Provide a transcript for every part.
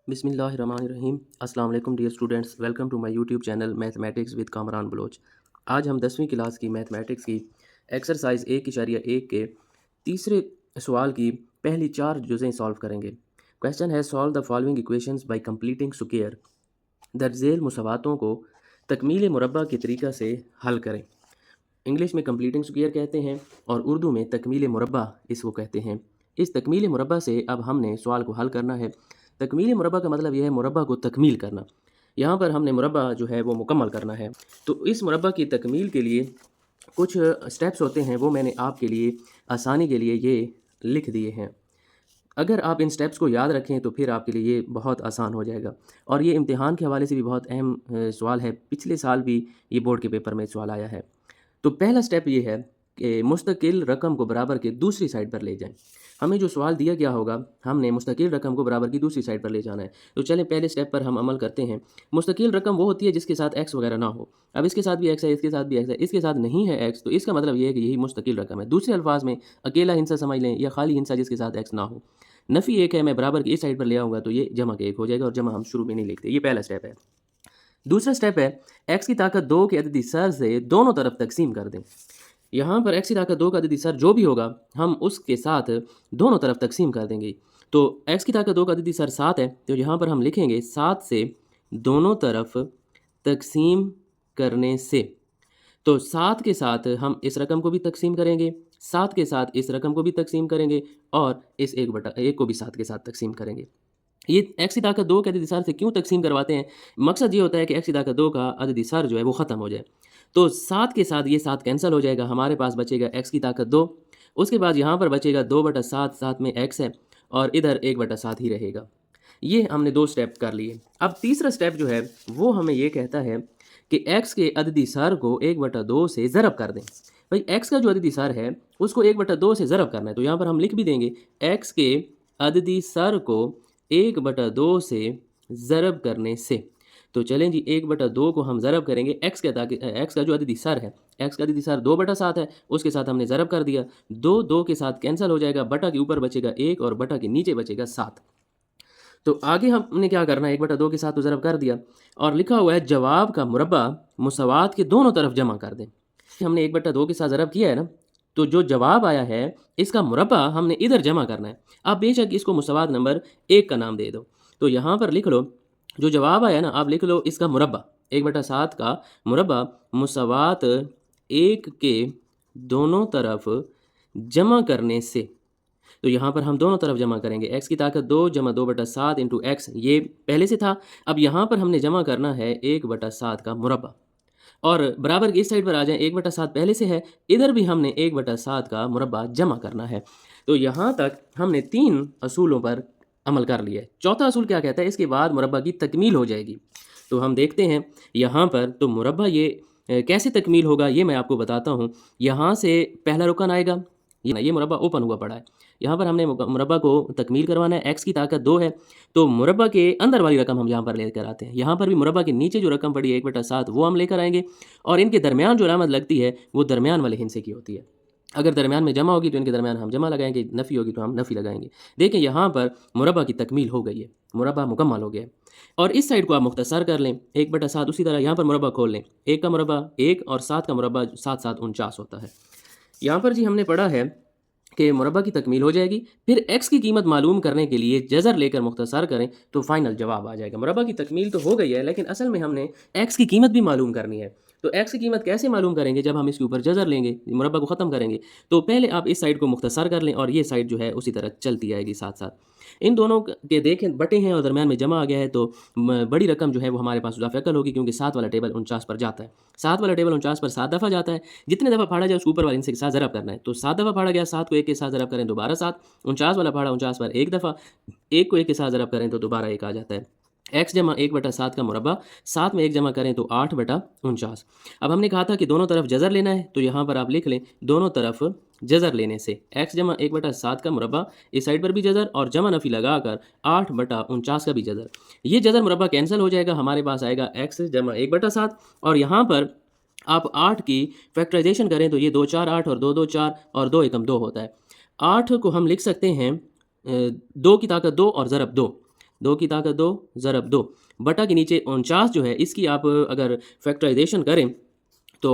बिस्मिल्लाहिर्रहमानिर्रहीम। अस्सलाम वालेकुम dear students, welcome to my YouTube channel mathematics with Kamran Baloch. आज हम 10वीं क्लास की मैथमेटिक्स की एक्सरसाइज 1.1 के तीसरे सवाल की पहली 4 जुज़ें सॉल्व करेंगे। क्वेश्चन है solve the following equations by completing square. दर्जेल मुसवातों को तकमील मुरब्बा के तरीक़ा से हल करें। इंग्लिश में कंप्लीटिंग स्क्वायर कहते हैं और उर्दू में तकमील मुरब्बा इसको कहते हैं। इस तकमील मुरब्बा से अब हमने सवाल को हल करना है। तकमील मुरब्बा का मतलब यह है मुरब्बा को तकमील करना। यहाँ पर हमने मुरब्बा जो है वो मुकम्मल करना है। तो इस मुरब्बा की तकमील के लिए कुछ स्टेप्स होते हैं, वो मैंने आपके लिए आसानी के लिए ये लिख दिए हैं। अगर आप इन स्टेप्स को याद रखें तो फिर आपके लिए ये बहुत आसान हो जाएगा। और ये इम्तिहान के हवाले से भी बहुत अहम सवाल है। पिछले साल भी ये बोर्ड के पेपर में सवाल आया है। तो पहला स्टेप ये है कि मुस्तकिल रकम को बराबर के दूसरी साइड पर ले जाएं। हमें जो सवाल दिया गया होगा, हमने मुस्तकिल रकम को बराबर की दूसरी साइड पर ले जाना है। तो चलें पहले स्टेप पर हम अमल करते हैं। मुस्तकिल रकम वो होती है जिसके साथ एक्स वगैरह ना हो। अब इसके साथ भी एक्स है, इसके साथ भी एक्स है, इसके साथ नहीं है एक्स, तो इसका मतलब ये है कि यही मुस्तकिल रकम है। दूसरे अल्फाज में अकेला हिंसा समझ लें या खाली हिंसा जिसके साथ एक्स ना हो। नफ़ी एक है, मैं बराबर की इस साइड पर ले आऊँगा तो ये जमा के एक हो जाएगा और जमा हम शुरू में नहीं लिखते। ये पहला स्टेप है। दूसरा स्टेप है एक्स की ताकत 2 के अददी सर से दोनों तरफ तकसीम कर दें। यहाँ पर एक्स की ताकत 2 का अददी सर जो भी होगा हम उसके साथ दोनों तरफ तकसीम कर देंगे। तो एक्स की ताकत 2 का अददी सर 7 है, तो यहाँ पर हम लिखेंगे 7 से दोनों तरफ तकसीम करने से। तो 7 के साथ हम इस रकम को भी तकसीम करेंगे, 7 के साथ इस रकम को भी तकसीम करेंगे और इस 1/1 को भी 7 के साथ तकसीम करेंगे। ये एक्स की ताकत 2 के अददी सर से क्यों तकसीम करवाते हैं? मकसद ये होता है कि एक्स की ताकत 2 का अददी सर जो है वो ख़त्म हो जाए। तो 7 के साथ ये 7 कैंसिल हो जाएगा, हमारे पास बचेगा एक्स की ताकत 2। उसके बाद यहाँ पर बचेगा 2/7, 7 में एक्स है और इधर 1/7 ही रहेगा। ये हमने 2 स्टेप कर लिए। अब तीसरा स्टेप जो है वो हमें ये कहता है कि एक्स के अददी सर को 1/2 से ज़रब कर दें। भाई एक्स का जो अददी सर है उसको 1/2 से ज़रब करना है, तो यहाँ पर हम लिख भी देंगे एक्स के अददी सर को 1/2 से ज़रब करने से। तो चलें जी, 1/2 को हम ज़रब करेंगे एक्स के, ताकि एक्स का जो अददी सर है, एक्स का अददी सर 2/7 है, उसके साथ हमने ज़रब कर दिया। 2 के साथ कैंसिल हो जाएगा, बटा के ऊपर बचेगा 1 और बटा के नीचे बचेगा 7। तो आगे हमने क्या करना है, 1/2 के साथ तो ज़रब कर दिया और लिखा हुआ है जवाब का मुरब्बा मुसवात के दोनों तरफ जमा कर दें। हमने 1/2 के साथ ज़रब किया है ना, तो जो जवाब आया है इसका मुरब्बा हमने इधर जमा करना है। आप बेशक इसको मुसवात नंबर 1 का नाम दे दो। तो यहाँ पर लिख लो, जो जवाब आया ना आप लिख लो इसका मुरब्बा 1/7 का मुरब्बा मुसवात 1 के दोनों तरफ जमा करने से। तो यहाँ पर हम दोनों तरफ जमा करेंगे, एक्स की ताकत 2 जमा 2/7 इंटू एक्स, ये पहले से था। अब यहाँ पर हमने जमा करना है 1/7 का मुरब्बा और बराबर की इस साइड पर आ जाएं, 1/7 पहले से है, इधर भी हमने 1/7 का मुरब्बा जमा करना है। तो यहाँ तक हमने 3 असूलों पर अमल कर लिया है। चौथा असूल क्या कहता है, इसके बाद मुरब्बा की तकमील हो जाएगी। तो हम देखते हैं यहाँ पर, तो मुरब्बा ये कैसे तकमील होगा ये मैं आपको बताता हूँ। यहाँ से पहला रुकन आएगा, ये मुरब्बा ओपन हुआ पड़ा है, यहाँ पर हमने मुरब्बा को तकमील करवाना है। एक्स की ताकत 2 है, तो मुरब्बा के अंदर वाली रकम हम यहाँ पर लेकर आते हैं। यहाँ पर भी मुरब्बा के नीचे जो रकम पड़ी है 1/7 वो हम लेकर आएंगे और इनके दरमियान जो अलामत लगती है वो दरमियान वाले हिस्से की होती है। अगर दरमियान में जमा होगी तो इनके दरमियान हम जमा लगाएंगे, नफ़ी होगी तो हम नफ़ी लगाएंगे। देखें यहाँ पर मुरब्बा की तकमील हो गई है, मुरब्बा मुकम्मल हो गया है। और इस साइड को आप मुख्तसर कर लें, 1/7। उसी तरह यहाँ पर मुरब्बा खोल लें, 1 का मुरब्बा 1 और 7 का मुरब्बा 7 7 49 होता है। यहाँ पर जी हमने पढ़ा है कि मुरब्बा की तकमील हो जाएगी। फिर एक्स की कीमत मालूम करने के लिए जज़र लेकर मुख्तसर करें तो फाइनल जवाब आ जाएगा। मुरब्बा की तकमील तो हो गई है, लेकिन असल में हमने एक्स की कीमत भी मालूम करनी है। तो एक्स की कीमत कैसे मालूम करेंगे, जब हम इसके ऊपर जज़र लेंगे, मुरब्बा को ख़त्म करेंगे। तो पहले आप इस साइड को मुख्तसर कर लें और ये साइड जो है उसी तरह चलती आएगी साथ साथ। इन दोनों के देखें बटे हैं और दरमियान में जमा आ गया है, तो बड़ी रकम जो है वो हमारे पास इजाफा अकल होगी, क्योंकि 7 वाला टेबल 49 पर जाता है। 7 वाला टेबल 49 पर 7 दफ़ा जाता है। जितने दफ़ा फाड़ा जाए उसके ऊपर वाले इनसे के साथ ज़रब करना है। तो 7 दफ़ा फाड़ा गया, 7 को 1 के साथ ज़रब करें दोबारा 7। 49 वाला फाड़ा 49 पर 1 दफ़ा, 1 को 1 के साथ ज़रब करें तो दोबारा 1 आ जाता है। एक्स जमा 1/7 का मुरब्बा, 7 में 1 जमा करें तो 8/49। अब हमने कहा था कि दोनों तरफ जज़र लेना है, तो यहाँ पर आप लिख लें दोनों तरफ जज़र लेने से एक्स जमा 1/7 का मुरब्बा, इस साइड पर भी जज़र और जमा नफ़ी लगाकर 8/49 का भी जज़र। ये जज़र मुरब्बा कैंसिल हो जाएगा, हमारे पास आएगा एक्स जमा 1/7 और यहाँ पर आप 8 की फैक्टराइजेशन करें तो ये 2 4 8 और 2 2 4 और 2 एकम 2 होता है। 8 को हम लिख सकते हैं 2 की ताकत 2 और ज़रब 2। 2 की ताकत 2 ज़रब 2 बटा के नीचे 49 जो है इसकी आप अगर फैक्टराइजेशन करें तो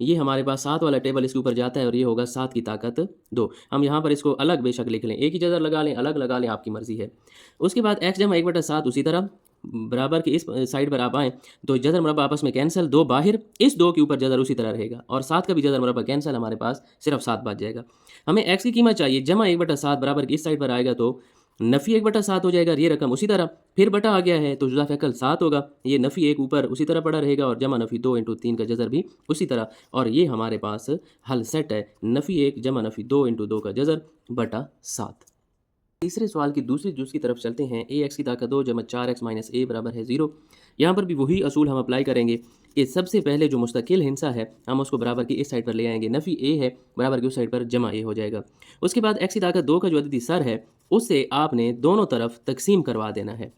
ये हमारे पास 7 वाला टेबल इसके ऊपर जाता है और ये होगा 7 की ताकत 2। हम यहाँ पर इसको अलग बेशक लिख लें, एक ही जगह लगा लें, अलग लगा लें, आपकी मर्ज़ी है। उसके बाद x जमा 1/7 उसी तरह बराबर की इस साइड पर आप आएँ तो जज़र मुरब्बा आपस में कैंसिल, 2 बाहर, इस 2 के ऊपर जज़र उसी तरह रहेगा और 7 का भी जज़र मुरब्बा कैंसिल, हमारे पास सिर्फ 7 बच जाएगा। हमें x की कीमत चाहिए, जमा 1/7 बराबर की इस साइड पर आएगा तो नफ़ी 1/7 हो जाएगा और ये रकम उसी तरह, फिर बटा आ गया है तो जुज़ा फ़ैकल 7 होगा, ये नफ़ी 1 ऊपर उसी तरह पड़ा रहेगा और जमा नफ़ी 2 इंटू 3 का जज़र भी उसी तरह, और ये हमारे पास हल सेट है, नफ़ी 1 जमा नफ़ी 2 इंटू 2 का जज़र बटा 7। तीसरे सवाल की दूसरी जुज़ की तरफ चलते हैं। ए एक्स की ताकत 2 जमा 4x माइनस ए बराबर है 0। यहाँ पर भी वही असूल हम अप्लाई करेंगे कि सबसे पहले जो मुस्तकिल हिस्सा है हम उसको बराबर की इस साइड पर ले आएंगे, नफ़ी ए है बराबर की उस साइड पर जमा ए हो जाएगा। उसके बाद एक्स की ताकत 2 का जो अददी सर है उससे आपने दोनों तरफ तकसीम करवा देना है।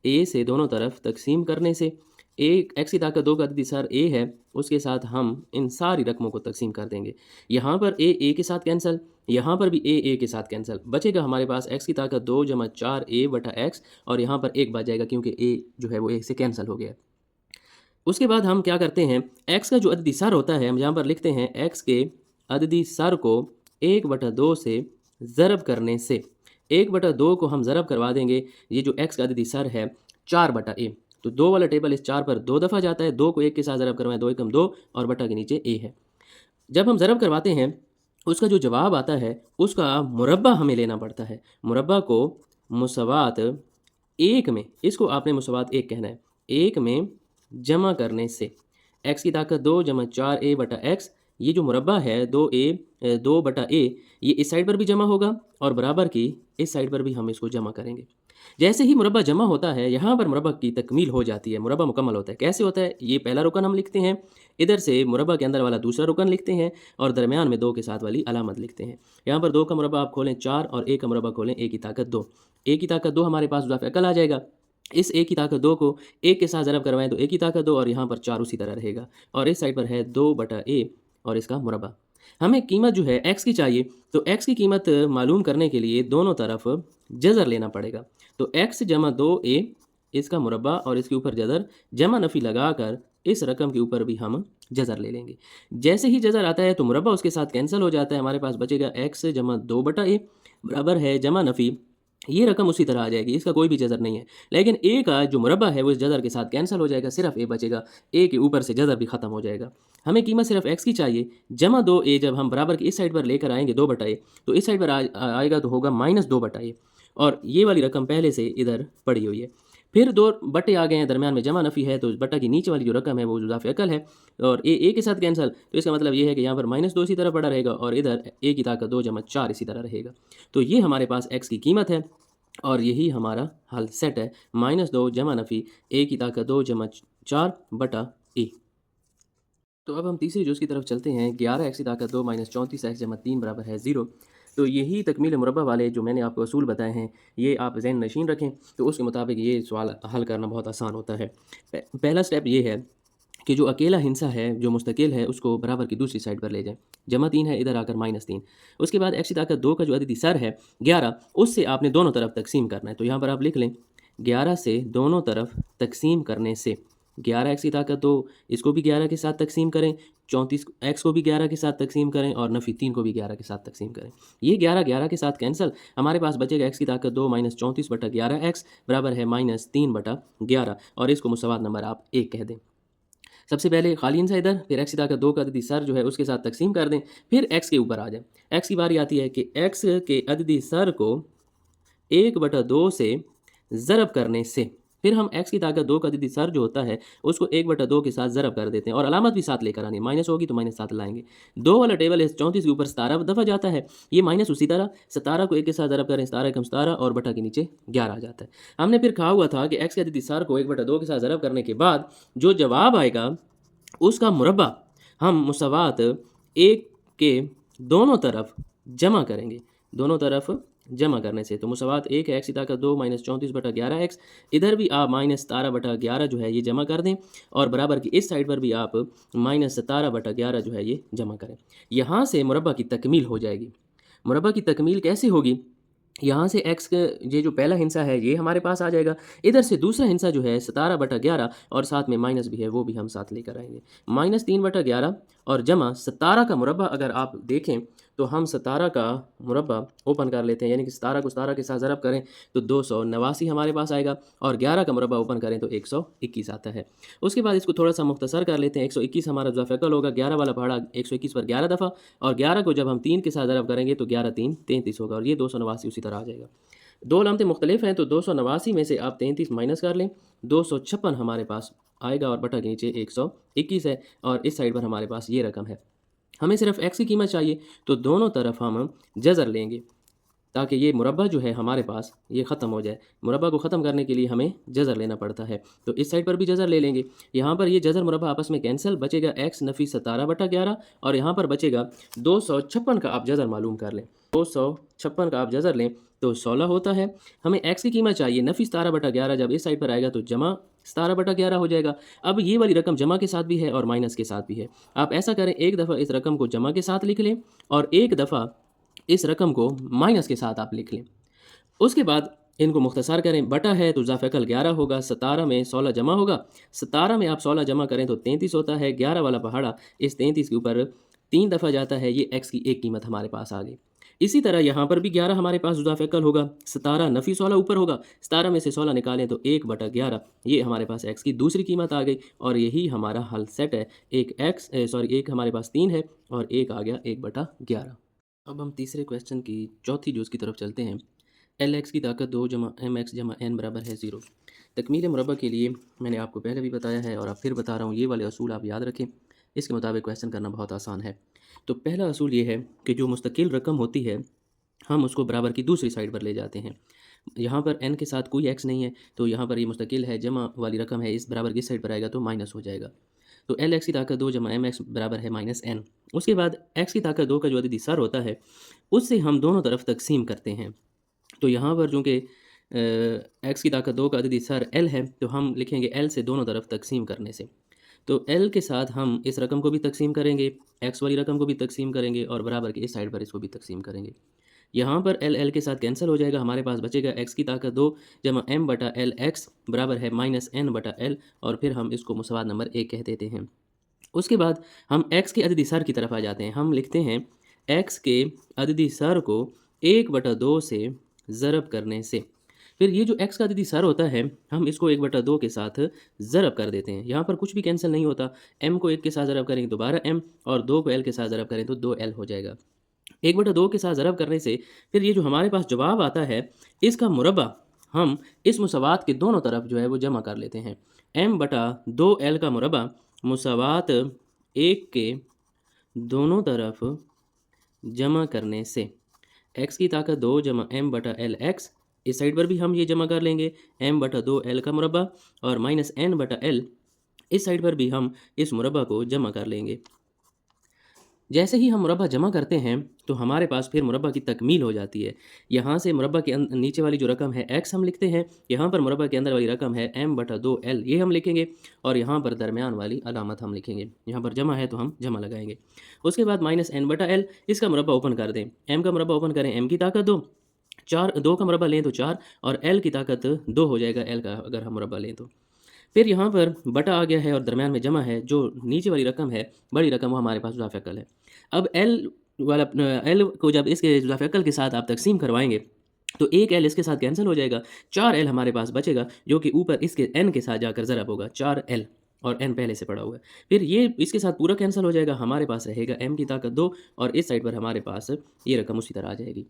ए से दोनों तरफ तकसीम करने से एक एक्स की ताकत 2 का अददी सर ए है, उसके साथ हम इन सारी रकमों को तकसीम कर देंगे। यहाँ पर ए के साथ कैंसिल, यहाँ पर भी ए के साथ कैंसिल, बचेगा हमारे पास एक्स की ताकत 2 जमा 4a बटा एक्स और यहाँ पर 1 बच जाएगा क्योंकि ए जो है वो ए से कैंसिल हो गया। उसके बाद हम क्या करते हैं, एक्स का जो अददी सर होता है हम यहाँ पर लिखते हैं एक्स के अददी सर को 1/2 से ज़रब करने से 1/2 को हम ज़रब करवा देंगे। ये जो एक्स का अददी सर है 4/a, तो 2 वाला टेबल इस 4 पर 2 दफ़ा जाता है, 2 को 1 के साथ ज़रब करवाएं, 2 एकम 2 और बटा के नीचे a है। जब हम ज़रब करवाते हैं उसका जो जवाब आता है उसका मुरब्बा हमें लेना पड़ता है। मुरब्बा को मुसवात 1 में, इसको आपने मुसवात 1 कहना है, 1 में जमा करने से एक्स की ताकत 2 जमा 4a बटा एक्स, ये जो मुरब्बा है 2 बटा a, ये इस साइड पर भी जमा होगा और बराबर की इस साइड पर भी हम इसको जमा करेंगे। जैसे ही मुरब्बा जमा होता है यहाँ पर मुरब्बा की तकमील हो जाती है, मुरब्बा मुकम्मल होता है। कैसे होता है, ये पहला रुकन हम लिखते हैं, इधर से मुरब्बा के अंदर वाला दूसरा रुकन लिखते हैं और दरमियान में 2 के साथ वाली अलामत लिखते हैं। यहाँ पर 2 का मुरब्बा आप खोलें 4 और a का मुरब्बा खोलें a की ताकत 2। a की ताकत 2 हमारे पास ज़ाफ़ अकल आ जाएगा, इस a की ताकत 2 को 1 के साथ ज़रब करवाएं तो a की ताकत 2 और यहाँ पर 4 उसी तरह रहेगा और इस साइड पर है 2/a और इसका मुरब्बा। हमें कीमत जो है x की चाहिए, तो x की कीमत मालूम करने के लिए दोनों तरफ जज़र लेना पड़ेगा। तो x जमा 2a इसका मुरब्बा और इसके ऊपर जज़र जमा नफ़ी लगाकर इस रकम के ऊपर भी हम जज़र ले लेंगे। जैसे ही जज़र आता है तो मुरब्बा उसके साथ कैंसिल हो जाता है, हमारे पास बचेगा x जमा 2/a बराबर है जमा नफ़ी, ये रकम उसी तरह आ जाएगी, इसका कोई भी जज़र नहीं है, लेकिन ए का जो मुरब्बा है वो इस जज़र के साथ कैंसिल हो जाएगा, सिर्फ ए बचेगा, ए के ऊपर से जज़र भी ख़त्म हो जाएगा। हमें कीमत सिर्फ x की चाहिए, जमा 2a जब हम बराबर की इस साइड पर लेकर आएंगे 2/a तो इस साइड पर आएगा तो होगा -2/a और ये वाली रकम पहले से इधर पड़ी हुई है। फिर 2 बटे आ गए हैं, दरमियान में जमा नफ़ी है तो बटा की नीचे वाली जो रकम है वो ज़ाफ़ अकल है और ए के साथ कैंसिल, तो इसका मतलब ये है कि यहाँ पर -2 इसी तरह पड़ा रहेगा और इधर a की ताकत 2 जमा 4 इसी तरह रहेगा। तो ये हमारे पास x की कीमत है और यही हमारा हल सेट है, -2 जमा नफ़ी a की ताकत 2 जमा 4 बटा a। तो अब हम तीसरी जुज़ की तरफ चलते हैं। 11x की ताकत 2 माइनस 34x जमा 3 बराबर है 0। तो यही तकमील मुरब्बा वाले जो मैंने आपको असूल बताए हैं ये आप ज़हन नशीन रखें तो उसके मुताबिक ये सवाल हल करना बहुत आसान होता है। पहला स्टेप ये है कि जो अकेला हिस्सा है जो मुस्तकिल है उसको बराबर की दूसरी साइड पर ले जाएं, जमा 3 है इधर आकर -3। उसके बाद x की ताकत 2 का जो अददी सर है 11, उससे आपने दोनों तरफ तकसीम करना है, तो यहाँ पर आप लिख लें 11 से दोनों तरफ तकसीम करने से 11x की ताकत 2 इसको भी 11 के साथ तकसीम करें, 34x को भी 11 के साथ तकसीम करें और नफ़ी 3 को भी 11 के साथ तकसीम करें। ये 11 के साथ कैंसिल, हमारे पास बचेगा x की ताकत 2 माइनस 34/11x बराबर है -3/11 और इसको मुसवात नंबर आप 1 कह दें। सबसे पहले खाली हिस्सा इधर, फिर x की ताकत 2 का अददी सर जो है उसके साथ तकसीम कर दें, फिर x के ऊपर आ जाए। x की बारी आती है कि x के अददी सर को 1/2 से ज़रब करने से, फिर हम x की ताकत 2 का अददी सर जो होता है उसको 1/2 के साथ ज़रब कर देते हैं और अलामत भी साथ लेकर आनी, माइनस होगी तो -7 लाएंगे। 2 वाला टेबल इस 34 के ऊपर 17 दफ़ा जाता है, ये माइनस उसी तरह 17 को 1 के साथ ज़रब करें, 17 एकम 17 और बटा के नीचे 11 आ जाता है। हमने फिर कहा हुआ था कि x के अददी सर को 1/2 के साथ ज़रब करने के बाद जो जवाब आएगा उसका मुरब्बा हम मुसवात 1 के दोनों तरफ जमा करेंगे, दोनों तरफ जमा करने से, तो मुसवात 1 है x की ताकत 2 माइनस 34/11x, इधर भी आप -17/11 जो है ये जमा कर दें और बराबर की इस साइड पर भी आप -17/11 जो है ये जमा करें। यहाँ से मुरब्बा की तकमील हो जाएगी। मुरब्बा की तकमील कैसे होगी, यहाँ से x का ये जो पहला हिस्सा है ये हमारे पास आ जाएगा। इधर से दूसरा हिस्सा जो है 17/11 और साथ में माइनस भी है वो भी हम साथ लेकर आएँगे। -3/11 और जमा 17 का मुरब्बा अगर आप देखें तो हम 17 का मुरब्बा ओपन कर लेते हैं, यानी कि 17 को 17 के साथ ज़रब करें तो 289 हमारे पास आएगा और 11 का मुरब्बा ओपन करें तो 121 आता है। उसके बाद इसको थोड़ा-सा मुख्तसर कर लेते हैं। 121 हमारा ज़ुल्फ़िक़र होगा, 11 वाला पहाड़ा 121 पर 11 दफ़ा और 11 को जब हम 3 के साथ ज़रब करेंगे तो 11 3 33 होगा और ये 289 उसी तरह आ जाएगा। दो अलामतें मुख्तलिफ हैं तो 289 में से आप 33 माइनस कर लें, 256 हमारे पास आएगा और बटा के नीचे 121 है और इस साइड पर हमारे पास ये रकम है। हमें सिर्फ x की कीमत चाहिए तो दोनों तरफ हम जज़र लेंगे ताकि ये मुरब्बा जो है हमारे पास ये ख़त्म हो जाए। मुरब्बा को ख़त्म करने के लिए हमें जज़र लेना पड़ता है। तो इस साइड पर भी जज़र ले लेंगे। यहाँ पर ये जज़र मुरब्बा आपस में कैंसिल, बचेगा x नफ़ी 17/11 और यहाँ पर बचेगा 256 का आप जज़र मालूम कर लें। 256 का आप जज़र लें तो 16 होता है। हमें x की कीमत चाहिए, नफ़ी 17/11 जब इस साइड पर आएगा तो जमा 17/11 हो जाएगा। अब ये वाली रकम जमा के साथ भी है और माइनस के साथ भी है। आप ऐसा करें, एक दफ़ा इस रकम को जमा के साथ लिख लें और एक दफ़ा इस रकम को माइनस के साथ आप लिख लें। उसके बाद इनको मुख्तसर करें, बटा है तो ज़ाफ़िक़ल 11 होगा, 17 में 16 जमा होगा, 17 में आप 16 जमा करें तो 33 होता है। 11 वाला पहाड़ा इस 33 के ऊपर 3 दफ़ा जाता है, ये x की एक कीमत हमारे पास आ गई। इसी तरह यहाँ पर भी 11 हमारे पास ज़ाफ़िक़ल होगा, 17 नफ़ी 16 ऊपर होगा, 17 में से 16 निकालें तो 1/11 ये हमारे पास x की दूसरी कीमत आ गई और यही हमारा हल सेट है। एक हमारे पास 3 है और एक आ गया 1/11। अब हम तीसरे क्वेश्चन की चौथी जुज़ की तरफ चलते हैं। LX की ताकत 2 जमा MX जमा N बराबर है 0। तकमील मुरब्बा के लिए मैंने आपको पहले भी बताया है और अब फिर बता रहा हूँ, ये वाले असूल आप याद रखें। इसके मुताबिक क्वेश्चन करना बहुत आसान है। तो पहला असूल ये है कि जो मुस्तकिल रकम होती है हम उसको बराबर की दूसरी साइड पर ले जाते हैं। यहाँ पर n के साथ कोई x नहीं है तो यहाँ पर ये मुस्तकिल है, जमा वाली रकम है, इस बराबर किस साइड पर आएगा तो माइनस हो जाएगा। तो LX की ताकत 2 जमा MX बराबर है -n। उसके बाद x की ताकत 2 का जो अददी सर होता है उससे हम दोनों तरफ तकसीम करते हैं। तो यहाँ पर चूँकि x की ताकत 2 का अददी सर l है तो हम लिखेंगे l से दोनों तरफ तकसीम करने से। तो l के साथ हम इस रकम को भी तकसीम करेंगे, x वाली रकम को भी तकसीम करेंगे और बराबर के इस साइड पर इसको भी तकसीम करेंगे। यहाँ पर l के साथ कैंसिल हो जाएगा, हमारे पास बचेगा x की ताकत 2 जमा m/l x बराबर है -n/l और फिर हम इसको मुसवाद नंबर 1 कह देते हैं। उसके बाद हम x के अददी सर की तरफ आ जाते हैं। हम लिखते हैं x के अददी सर को 1/2 से ज़रब करने से। फिर ये जो x का अददी सर होता है हम इसको 1/2 के साथ ज़रब कर देते हैं। यहाँ पर कुछ भी कैंसिल नहीं होता, m को 1 के साथ ज़रब करेंगे तो 12m और 2 को l के साथ ज़रब करें तो 2l हो जाएगा। 1/2 के साथ ज़रब करने से फिर ये जो हमारे पास जवाब आता है इसका मुरब्बा हम इस मुसावात के दोनों तरफ जो है वो जमा कर लेते हैं। m/2l का मुरब्बा मुसावात 1 के दोनों तरफ जमा करने से x की ताकत 2 जमा m/l x, इस साइड पर भी हम ये जमा कर लेंगे m/2l का मुरब्बा और -n/l इस साइड पर भी हम इस मुरब्बा को जमा कर लेंगे। जैसे ही हम मुरब्बा जमा करते हैं तो हमारे पास फिर मुरब्बा की तकमील हो जाती है। यहाँ से मुरब्बा के नीचे वाली जो रकम है x हम लिखते हैं, यहाँ पर मुरब्बा के अंदर वाली रकम है m/2l ये हम लिखेंगे और यहाँ पर दरमियान वाली अलामत हम लिखेंगे। यहाँ पर जमा है तो हम जमा लगाएंगे। उसके बाद -n/l इसका मुरब्बा ओपन कर दें। m का मुरब्बा ओपन करें, m की ताकत 2, 2 का मुरब्बा लें तो 4 और l की ताकत 2 हो जाएगा l का अगर हम मुरब्बा लें तो। फिर यहाँ पर बटा आ गया है और दरमियान में जमा है, जो नीचे वाली रकम है बड़ी रकम वो हमारे पास ज़ाफ़िक़ल है। अब l को जब इसके ज़ाफ़िक़ल के साथ आप तकसीम करवाएंगे तो एक l इसके साथ कैंसिल हो जाएगा, 4l हमारे पास बचेगा जो कि ऊपर इसके n के साथ जाकर ज़रब होगा, 4l और n पहले से पड़ा हुआ है। फिर ये इसके साथ पूरा कैंसिल हो जाएगा, हमारे पास रहेगा m की ताकत 2 और इस साइड पर हमारे पास ये रकम उसी तरह आ जाएगी।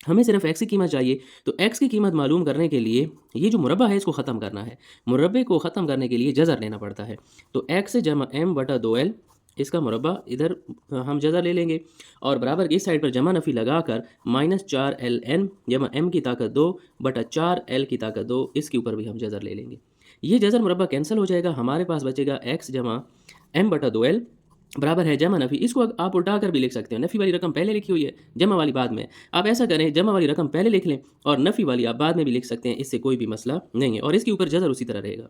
हमें सिर्फ x की कीमत चाहिए तो x की कीमत मालूम करने के लिए ये जो मुरब्बा है इसको ख़त्म करना है। मुरब्बे को ख़त्म करने के लिए जज़र लेना पड़ता है। तो x जमा m/2l इसका मुरब्बा इधर हम जज़र ले लेंगे और बराबर की इस साइड पर जमा नफ़ी लगाकर -4ln जमा m की ताकत 2/4l की ताकत 2 इसके ऊपर भी हम जज़र ले लेंगे। ये जज़र मुरब्बा कैंसिल हो जाएगा, हमारे पास बचेगा x जमा m/2l बराबर है जमा नफ़ी। इसको आप उल्टा कर भी लिख सकते हो, नफ़ी वाली रकम पहले लिखी हुई है, जमा वाली बाद में। आप ऐसा करें, जमा वाली रकम पहले लिख लें और नफ़ी वाली आप बाद में भी लिख सकते हैं, इससे कोई भी मसला नहीं है और इसके ऊपर जज़र उसी तरह रहेगा।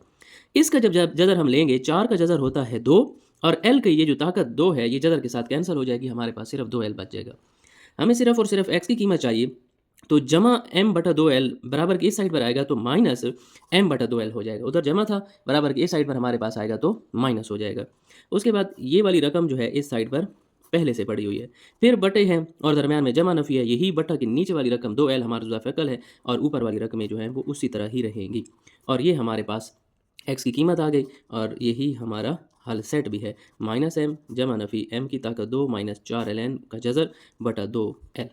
इसका जब जज़र हम लेंगे, 4 का जज़र होता है 2 और l की ये जो ताकत 2 है ये जज़र के साथ कैंसिल हो जाएगी, हमारे पास सिर्फ 2l बच जाएगा। हमें सिर्फ और सिर्फ x की कीमत चाहिए तो जमा m बटा 2l बराबर के इस साइड पर आएगा तो माइनस m बटा 2l हो जाएगा। उधर जमा था, बराबर के इस साइड पर हमारे पास आएगा तो माइनस हो जाएगा। उसके बाद ये वाली रकम जो है इस साइड पर पहले से पड़ी हुई है, फिर बटे हैं और दरमियान में जमा नफ़ी है। यही बटा की नीचे वाली रकम 2l हमारा जुज़ाफ़िकल है और ऊपर वाली रकमें जो हैं वो उसी तरह ही रहेंगी। और ये हमारे पास x की कीमत आ गई और यही हमारा हल सेट भी है। -m जमा नफ़ी m की ताकत 2 -4ln का जज़र बटा 2l।